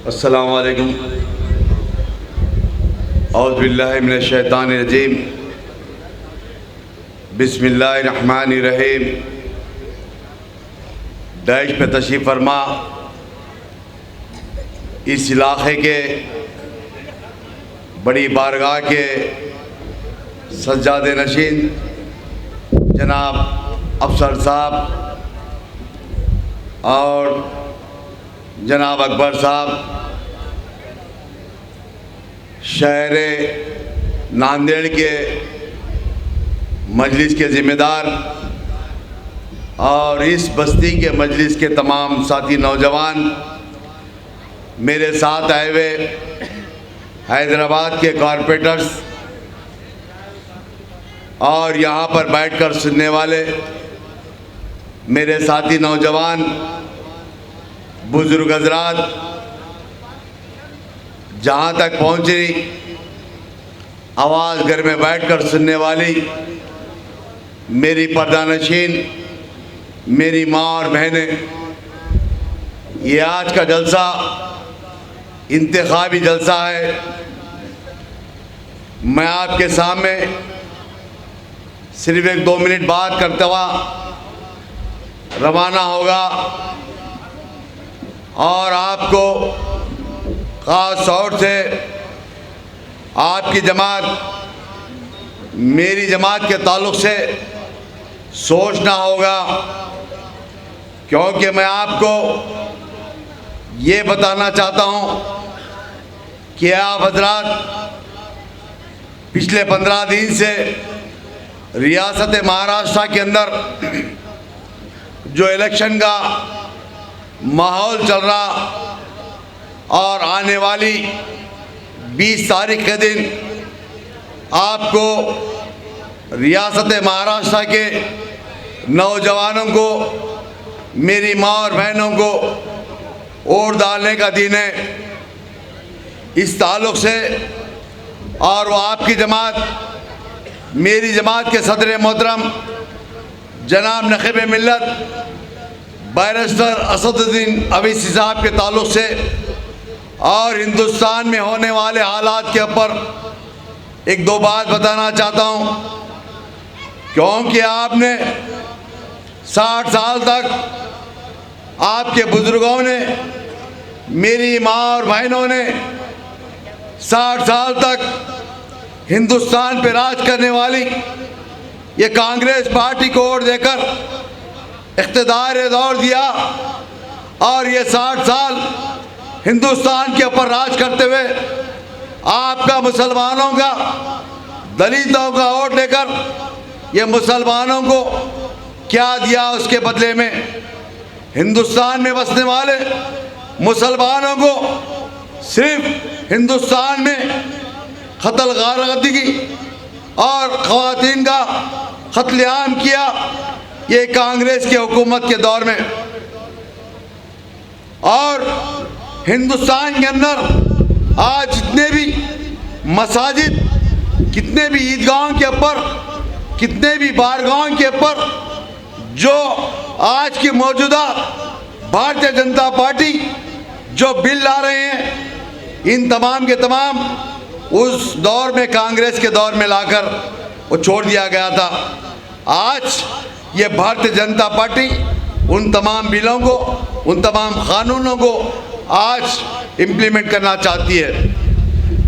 अस्सलामु अलैकुम। औज़ु बिल्लाहि मिनश शैतानिर रजीम। बिस्मिल्लाहिर रहमानिर रहीम। डैश पे तशरीफ़ फरमा इस इलाक़े के बड़ी बारगाह के सज्जादे नशीन जनाब अफसर साहब और जनाब अकबर साहब, शहर नांदेड़ के मजलिस के ज़िम्मेदार और इस बस्ती के मजलिस के तमाम साथी नौजवान, मेरे साथ आए हुए हैदराबाद के कॉरपोरेटर्स और यहाँ पर बैठकर सुनने वाले मेरे साथी नौजवान, बुजुर्ग हजरात, जहाँ तक पहुँची आवाज़ घर में बैठकर सुनने वाली मेरी पर्दानशीन, मेरी माँ और बहनें, ये आज का जलसा इंतखाबी जलसा है। मैं आपके सामने सिर्फ 1-2 मिनट बात करते हुआ रवाना होगा और आपको ख़ास तौर से आपकी जमात, मेरी जमात के ताल्लुक़ से सोचना होगा, क्योंकि मैं आपको ये बताना चाहता हूँ कि आप हजरात पिछले 15 दिन से रियासत महाराष्ट्र के अंदर जो इलेक्शन का माहौल चल रहा और आने वाली 20 तारीख के दिन आपको रियासत महाराष्ट्र के नौजवानों को, मेरी माँ और बहनों को वोट डालने का दिन है। इस ताल्लुक़ से और वो आपकी जमात, मेरी जमात के सदर मोहतरम जनाब नखीब मिल्लत बैरिस्टर असदुद्दीन अवैसी साहब के ताल्लुक़ से और हिंदुस्तान में होने वाले हालात के ऊपर 1-2 बात बताना चाहता हूँ, क्योंकि आपने 60 साल तक आपके बुजुर्गों ने, मेरी माँ और बहनों ने 60 साल तक हिंदुस्तान पे राज करने वाली ये कांग्रेस पार्टी को वोट देकर इख्तिदार दौर दिया और ये 60 साल हिंदुस्तान के ऊपर राज करते हुए आपका मुसलमानों का, दलितों का वोट लेकर ये मुसलमानों को क्या दिया, उसके बदले में हिंदुस्तान में बसने वाले मुसलमानों को सिर्फ हिंदुस्तान में कत्ल गारदगी और ख़वातीन का कत्लेआम किया ये कांग्रेस की हुकूमत के दौर में। और हिंदुस्तान के अंदर आज जितने भी मसाजिद, कितने भी ईदगाहों के ऊपर, कितने भी बारगाहों के ऊपर जो आज की मौजूदा भारतीय जनता पार्टी जो बिल ला रहे हैं, इन तमाम के तमाम उस दौर में, कांग्रेस के दौर में लाकर वो छोड़ दिया गया था। आज ये भारतीय जनता पार्टी उन तमाम बिलों को, उन तमाम कानूनों को आज इम्प्लीमेंट करना चाहती है।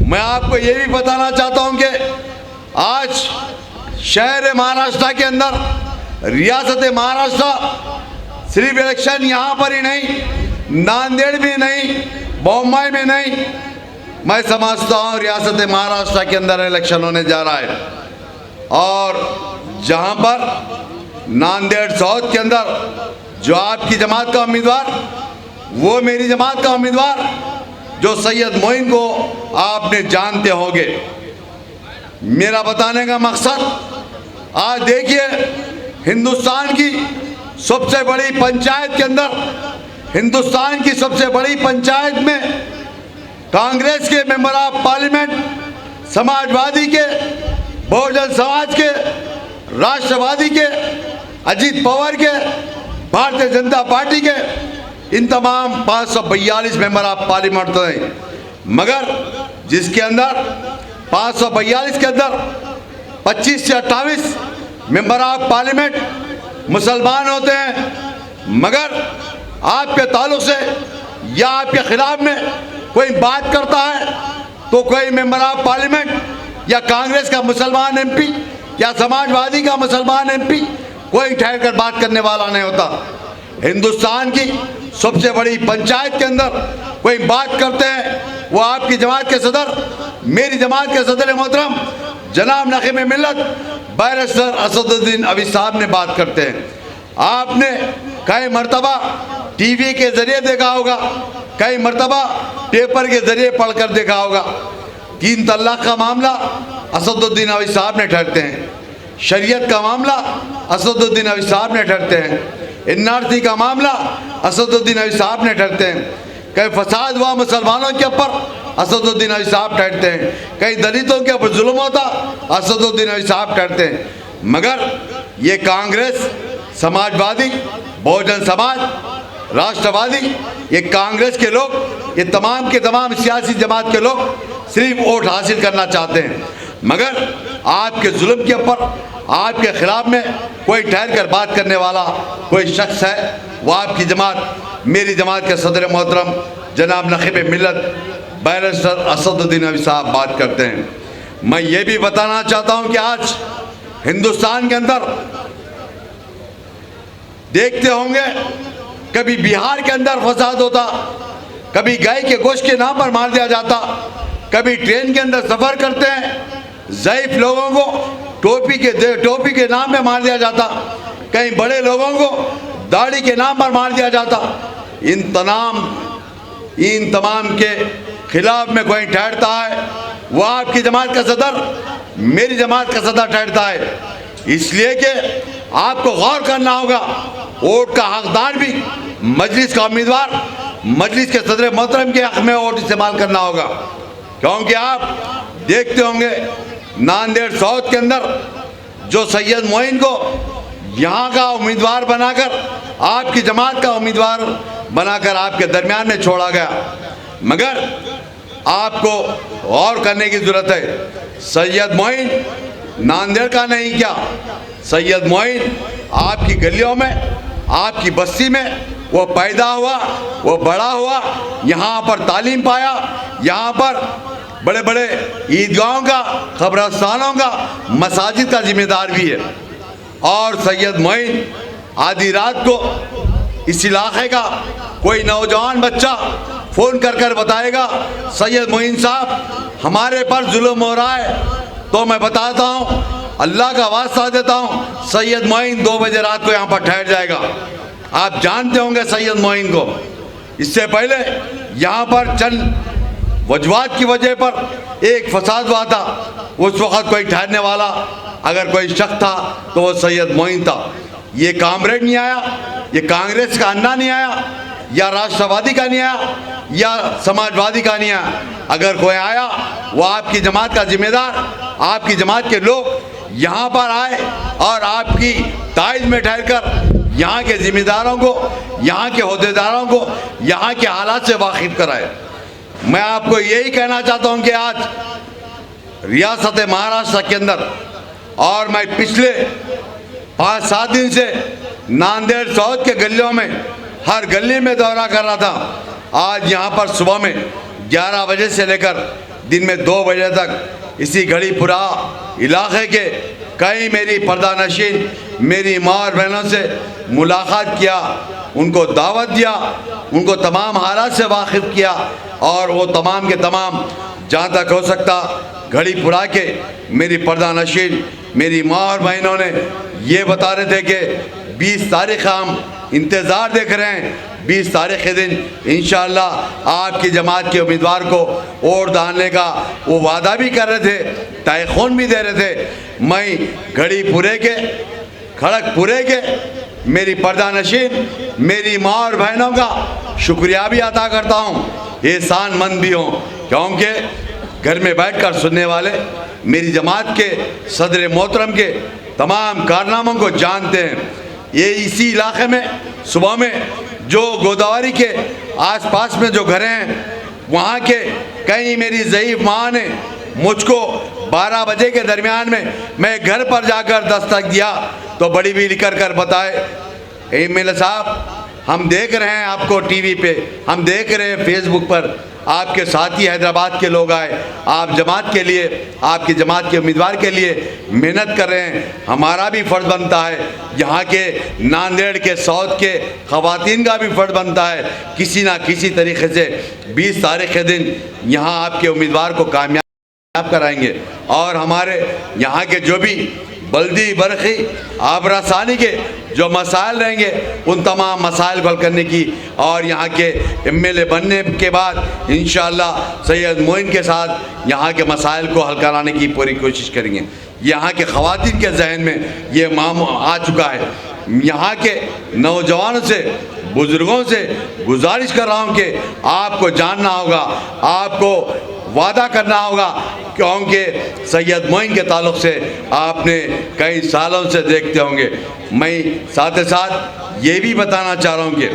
मैं आपको ये भी बताना चाहता हूँ कि आज शहर महाराष्ट्र के अंदर, रियासत महाराष्ट्र सिर्फ इलेक्शन यहाँ पर ही नहीं, नांदेड़ भी नहीं, बम्बई में नहीं, मैं समझता हूँ रियासत महाराष्ट्र के अंदर इलेक्शन होने जा रहा है। और जहाँ पर नांदेड़ साउथ के अंदर जो आपकी जमात का उम्मीदवार, वो मेरी जमात का उम्मीदवार जो सैयद मोइन को आपने जानते होंगे। मेरा बताने का मकसद, आज देखिए हिंदुस्तान की सबसे बड़ी पंचायत के अंदर, हिंदुस्तान की सबसे बड़ी पंचायत में कांग्रेस के मेंबर ऑफ पार्लियामेंट, समाजवादी के, बहुजन समाज के, राष्ट्रवादी के, अजीत पवार के, भारतीय जनता पार्टी के इन तमाम 542 मेंबर ऑफ पार्लियामेंट हैं, मगर जिसके अंदर 542 के अंदर 25 से 28 मेंबर ऑफ पार्लियामेंट मुसलमान होते हैं, मगर आपके ताल्लुक से या आपके खिलाफ में कोई बात करता है तो कोई मेंबर ऑफ पार्लियामेंट या कांग्रेस का मुसलमान एमपी या समाजवादी का मुसलमान एमपी कोई ठहर कर बात करने वाला नहीं होता। हिंदुस्तान की सबसे बड़ी पंचायत के अंदर कोई बात करते हैं, वो आपकी जमात के सदर, मेरी जमात के सदर मोहतरम जनाब नखीब मिल्लत बैरिस्टर असदुद्दीन अवी साहब ने बात करते हैं। आपने कई मरतबा टीवी के जरिए देखा होगा, कई मरतबा पेपर के जरिए पढ़कर देखा होगा। 3 तलाक का मामला असदुद्दीन अवी साहब ने ठहरते हैं, शरीयत का मामला असदुद्दीन अवी साहब ने ठहरते हैं, एनआरसी का मामला असदुद्दीन अवी साहब ने ठहरते हैं, कई फसाद हुआ मुसलमानों के ऊपर असदुद्दीन अवी साहब ठहरते हैं, कई दलितों के ऊपर जुल्म होता असदुद्दीन अवी साहब ठहरते हैं। मगर ये कांग्रेस, समाजवादी, बहुजन समाज, राष्ट्रवादी, ये कांग्रेस के लोग, ये तमाम के तमाम सियासी जमात के लोग सिर्फ वोट हासिल करना चाहते हैं, मगर आपके जुल्म के ऊपर, आपके खिलाफ में कोई ठहर कर बात करने वाला कोई शख्स है, वो आपकी जमात, मेरी जमात के सदर मोहतरम जनाब नखीब मिल्लत बैरिस्टर असदुद्दीन अवी साहब बात करते हैं। मैं ये भी बताना चाहता हूँ कि आज हिंदुस्तान के अंदर देखते होंगे, कभी बिहार के अंदर फसाद होता, कभी गाय के गोश्त के नाम पर मार दिया जाता, कभी ट्रेन के अंदर सफ़र करते हैं ज़ईफ लोगों को टोपी के नाम पे मार दिया जाता, कहीं बड़े लोगों को दाढ़ी के नाम पर मार दिया जाता। इन तमाम के खिलाफ में कोई ठहरता है, वो आपकी जमात का सदर, मेरी जमात का सदर ठहरता है। इसलिए कि आपको गौर करना होगा, वोट का हकदार भी मजलिस का उम्मीदवार, मजलिस के सदर मोहतरम के हक में वोट इस्तेमाल करना होगा, क्योंकि आप देखते होंगे नांदेड़ साउथ के अंदर जो सैयद मोइन को यहाँ का उम्मीदवार बनाकर, आपकी जमात का उम्मीदवार बनाकर आपके दरमियान में छोड़ा गया, मगर आपको गौर करने की ज़रूरत है। सैयद मोइन नांदेड़ का नहीं, क्या सैयद मोइन आपकी गलियों में, आपकी बस्ती में वो पैदा हुआ, वो बड़ा हुआ, यहाँ पर तालीम पाया, यहाँ पर बड़े बड़े ईदगाहों का, कब्रस्तानों का, मसाजिद का जिम्मेदार भी है। और सैयद मोइन आधी रात को इस इलाके का कोई नौजवान बच्चा फ़ोन कर कर बताएगा, सैयद मोइन साहब हमारे पर जुल्म हो रहा है, तो मैं बताता हूँ, अल्लाह का वास्ता देता हूँ, सैयद मोइन 2 बजे रात को यहाँ पर ठहर जाएगा। आप जानते होंगे सैयद मोइन को। इससे पहले यहाँ पर चंद वजवात की वजह पर एक फसाद हुआ था, उस वक़्त कोई ठहरने वाला अगर कोई शख्स था तो वो सैयद मोइन था। ये कामरेड नहीं आया, ये कांग्रेस का अन्ना नहीं आया, या राष्ट्रवादी का नहीं आया, या समाजवादी का नहीं आया। अगर कोई आया वो आपकी जमात का जिम्मेदार, आपकी जमात के लोग यहाँ पर आए और आपकी ताइज में ठहर कर यहाँ के जिम्मेदारों को, यहाँ के अहदेदारों को यहाँ के हालात से वाकिफ कराए। मैं आपको यही कहना चाहता हूँ कि आज रियासत महाराष्ट्र के अंदर, और मैं पिछले 5-7 दिन से नांदेड़ साउथ के गलियों में, हर गली में दौरा कर रहा था। आज यहाँ पर सुबह में 11 बजे से लेकर दिन में 2 बजे तक इसी गढ़ीपुरा इलाके के कई मेरी पर्दानशीन, मेरी माँ और बहनों से मुलाकात किया, उनको दावत दिया, उनको तमाम हालात से वाकिफ़ किया, और वो तमाम के तमाम जहाँ तक हो सकता गढ़ीपुरा के मेरी पर्दानशीन, मेरी माँ और बहनों ने ये बता रहे थे कि 20 तारीख़ हम इंतज़ार देख रहे हैं, 20 तारीख़ के दिन इंशाअल्लाह आपकी जमात के उम्मीदवार को वोट डालने का वो वादा भी कर रहे थे, तयख़ून भी दे रहे थे। मैं गढ़ीपुरे के, खड़गपुरे के मेरी पर्दानशीन, मेरी माँ और बहनों का शुक्रिया भी अदा करता हूँ, एहसानमंद भी हूँ, क्योंकि घर में बैठकर सुनने वाले मेरी जमात के सदर मोहतरम के तमाम कारनामों को जानते हैं। ये इसी इलाके में सुबह में जो गोदावरी के आसपास में जो घर हैं वहाँ के कहीं मेरी ज़ईफ़ माँ ने मुझको 12 बजे के दरमियान में मैं घर पर जाकर दस्तक दिया तो बड़ी भी लिख कर बताए, एमएलए साहब हम देख रहे हैं आपको टीवी पे, हम देख रहे हैं फेसबुक पर, आपके साथी हैदराबाद के लोग आए, आप जमात के लिए, आपकी जमात के उम्मीदवार के लिए मेहनत कर रहे हैं। हमारा भी फ़र्ज़ बनता है, यहाँ के नांदेड़ के साउथ के ख़वातीन का भी फ़र्ज़ बनता है, किसी ना किसी तरीके से 20 तारीख़ के दिन यहाँ आपके उम्मीदवार को कामयाब कराएंगे। और हमारे यहाँ के जो भी बल्दी बरखी आबरासानी के जो मसाइल रहेंगे उन तमाम मसाइल को हल करने की, और यहाँ के एमएलए बनने के बाद इंशाअल्लाह सैयद मोइन के साथ यहाँ के मसाइल को हल कराने की पूरी कोशिश करेंगे। यहाँ के ख़वातीन के जहन में ये माम आ चुका है। यहाँ के नौजवानों से, बुज़ुर्गों से गुजारिश कर रहा हूँ कि आपको जानना होगा, आपको वादा करना होगा, क्योंकि सैयद मोइन के ताल्लुक़ से आपने कई सालों से देखते होंगे। मैं साथ ही साथ ये भी बताना चाह रहा हूँ कि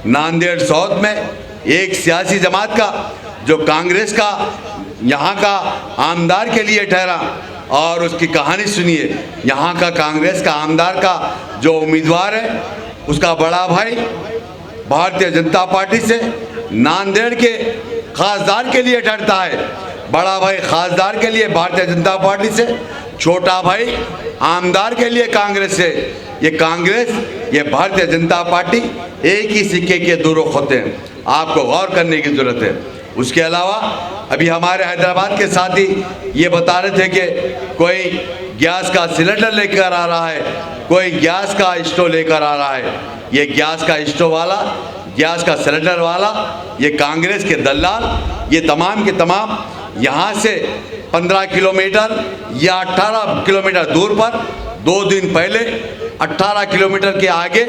नांदेड़ साउथ में एक सियासी जमात का जो कांग्रेस का यहाँ का आमदार के लिए ठहरा, और उसकी कहानी सुनिए। यहाँ का कांग्रेस का आमदार का जो उम्मीदवार है उसका बड़ा भाई भारतीय जनता पार्टी से नांदेड़ के खासदार के लिए ठहरता है, बड़ा भाई खासदार के लिए भारतीय जनता पार्टी से, छोटा भाई आमदार के लिए कांग्रेस से। ये कांग्रेस, ये भारतीय जनता पार्टी एक ही सिक्के के दो रुख होते हैं, आपको गौर करने की ज़रूरत है। उसके अलावा अभी हमारे हैदराबाद के साथी ये बता रहे थे कि कोई गैस का सिलेंडर लेकर आ रहा है, कोई गैस का स्टोव लेकर आ रहा है। ये गैस का स्टोव वाला, गैस का सिलेंडर वाला, ये कांग्रेस के दलाल, ये तमाम के तमाम यहाँ से 15 किलोमीटर या 18 किलोमीटर दूर पर 2 दिन पहले 18 किलोमीटर के आगे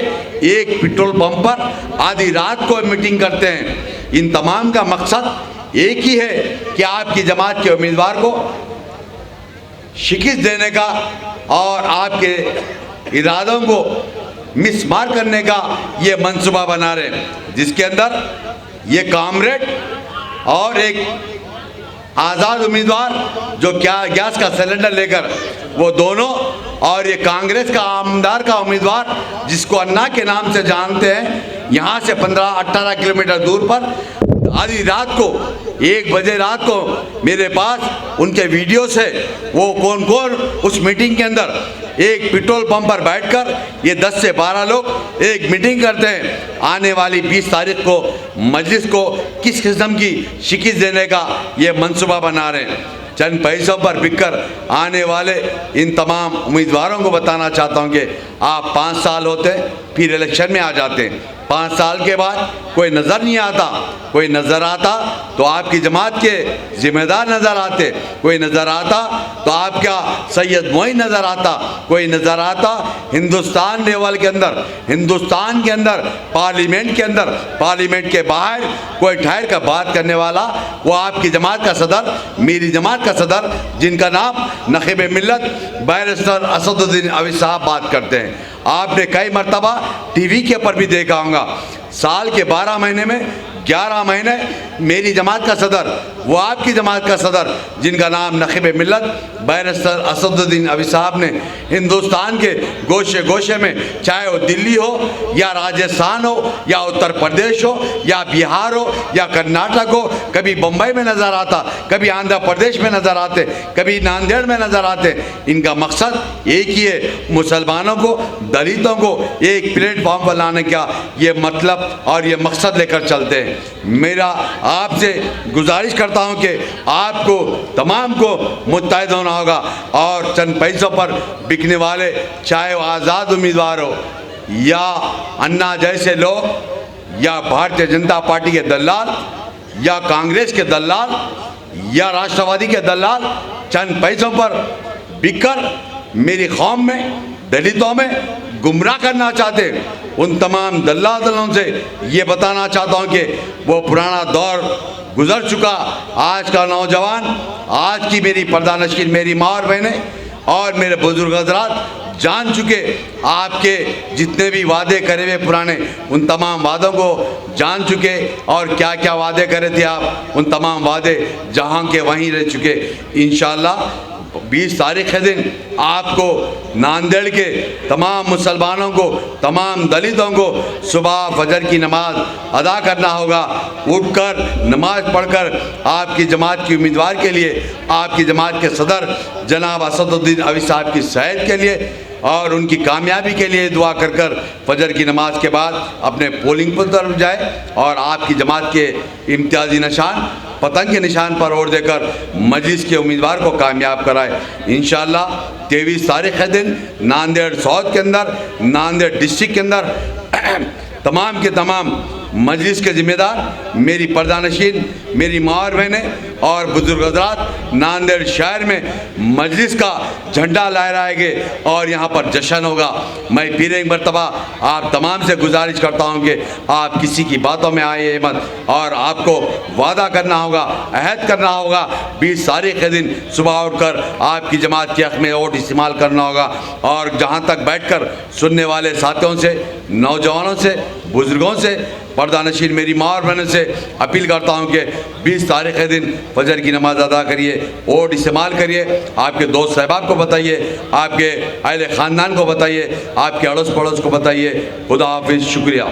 एक पेट्रोल पंप पर आधी रात को मीटिंग करते हैं। इन तमाम का मकसद एक ही है कि आपकी जमात के उम्मीदवार को शिकस्त देने का और आपके इरादों को मिसमार करने का ये मंसूबा बना रहे हैं, जिसके अंदर ये कामरेड और एक आज़ाद उम्मीदवार जो क्या गैस का सिलेंडर लेकर, वो दोनों, और ये कांग्रेस का आमदार का उम्मीदवार जिसको अन्ना के नाम से जानते हैं, यहाँ से 15-18 किलोमीटर दूर पर आधी रात को 1 बजे रात को मेरे पास उनके वीडियोस है। वो कौन कौन उस मीटिंग के अंदर एक पेट्रोल पंप पर बैठकर ये 10 से 12 लोग एक मीटिंग करते हैं, आने वाली 20 तारीख को मजलिस को किस किस्म की शिकस्त देने का ये मंसूबा बना रहे हैं। चंद पैसों पर बिककर आने वाले इन तमाम उम्मीदवारों को बताना चाहता हूं कि आप 5 साल होते फिर इलेक्शन में आ जाते हैं, 5 साल के बाद कोई नज़र नहीं आता, कोई नज़र आता तो आपकी जमात के ज़िम्मेदार नज़र आते, कोई नज़र आता तो आपका सैयद मोइन नज़र आता, कोई नज़र आता हिंदुस्तान लेवल के अंदर, हिंदुस्तान के अंदर, पार्लियामेंट के अंदर, पार्लियामेंट के बाहर कोई ठहर कर बात करने वाला, वो आपकी जमात का सदर, मेरी जमात का सदर, जिनका नाम नखीब मिल्लत बैरिस्टर असदुद्दीन अवी साहब बात करते हैं। आपने कई मरतबा टीवी के ऊपर भी देखा होगा, साल के 12 महीने में 11 महीने मेरी जमात का सदर, वो आपकी जमात का सदर, जिनका नाम नखीब मिल्लत बैरिस्टर असदुद्दीन अवी साहब ने हिंदुस्तान के गोशे गोशे में, चाहे वो दिल्ली हो या राजस्थान हो या उत्तर प्रदेश हो या बिहार हो या कर्नाटक हो, कभी बम्बई में नज़र आता, कभी आंध्र प्रदेश में नज़र आते, कभी नांदेड़ में नज़र आते। इनका मकसद एक ही है, मुसलमानों को, दलितों को एक प्लेटफॉर्म पर लाने का ये मतलब और ये मकसद लेकर चलते हैं। मेरा आपसे गुजारिश करता हूं कि आपको तमाम को मुत्तहिद होना होगा और चंद पैसों पर बिकने वाले, चाहे वो आज़ाद उम्मीदवार हो या अन्ना जैसे लोग या भारतीय जनता पार्टी के दलाल या कांग्रेस के दलाल या राष्ट्रवादी के दलाल, चंद पैसों पर बिककर मेरी कौम में, दलितों में गुमराह करना चाहते, उन तमाम दलालों से ये बताना चाहता हूँ कि वो पुराना दौर गुजर चुका। आज का नौजवान, आज की मेरी पर्दानशीन, मेरी माँ और बहनें और मेरे बुजुर्ग हजरात जान चुके, आपके जितने भी वादे करे हुए पुराने, उन तमाम वादों को जान चुके, और क्या क्या वादे करे थे आप, उन तमाम वादे जहां के वहीं रह चुके। इंशाअल्लाह 20 तारीख के दिन आपको नांदेड़ के तमाम मुसलमानों को, तमाम दलितों को सुबह फजर की नमाज अदा करना होगा। उठकर नमाज पढ़कर आपकी जमात की उम्मीदवार के लिए, आपकी जमात के सदर जनाब असदुद्दीन अवी साहब की सेहत के लिए और उनकी कामयाबी के लिए दुआ कर कर फजर की नमाज के बाद अपने पोलिंग पर तरफ जाए और आपकी जमात के इम्तियाजी निशान, पतंग के निशान पर वोट देकर मजलिस के उम्मीदवार को कामयाब कराए। इंशाअल्लाह 23 तारीख के दिन नांदेड़ साउथ के अंदर, नांदेड़ डिस्ट्रिक्ट के अंदर तमाम के तमाम मजलिस के ज़िम्मेदार, मेरी पर्दानशीन, मेरी माँ और बहनें और बुजुर्ग हज़रात नांदेड़ शहर में मजलिस का झंडा लहराएंगे और यहाँ पर जश्न होगा। मैं फिर एक मरतबा आप तमाम से गुजारिश करता हूँ कि आप किसी की बातों में आए मत, और आपको वादा करना होगा, अहद करना होगा। 20 तारीख के दिन सुबह उठकर आपकी जमात के हक़ में वोट इस्तेमाल करना होगा। और जहाँ तक बैठकर सुनने वाले साथियों से, नौजवानों से, बुजुर्गों से, पर्दानशीन मेरी माँ और बहनों से अपील करता हूँ कि 20 तारीख के दिन फजर की नमाज अदा करिए, वोट इस्तेमाल करिए, आपके दोस्त सहबाब को बताइए, आपके अहले ख़ानदान को बताइए, आपके अड़ोस पड़ोस को बताइए। खुदा हाफिज़, शुक्रिया।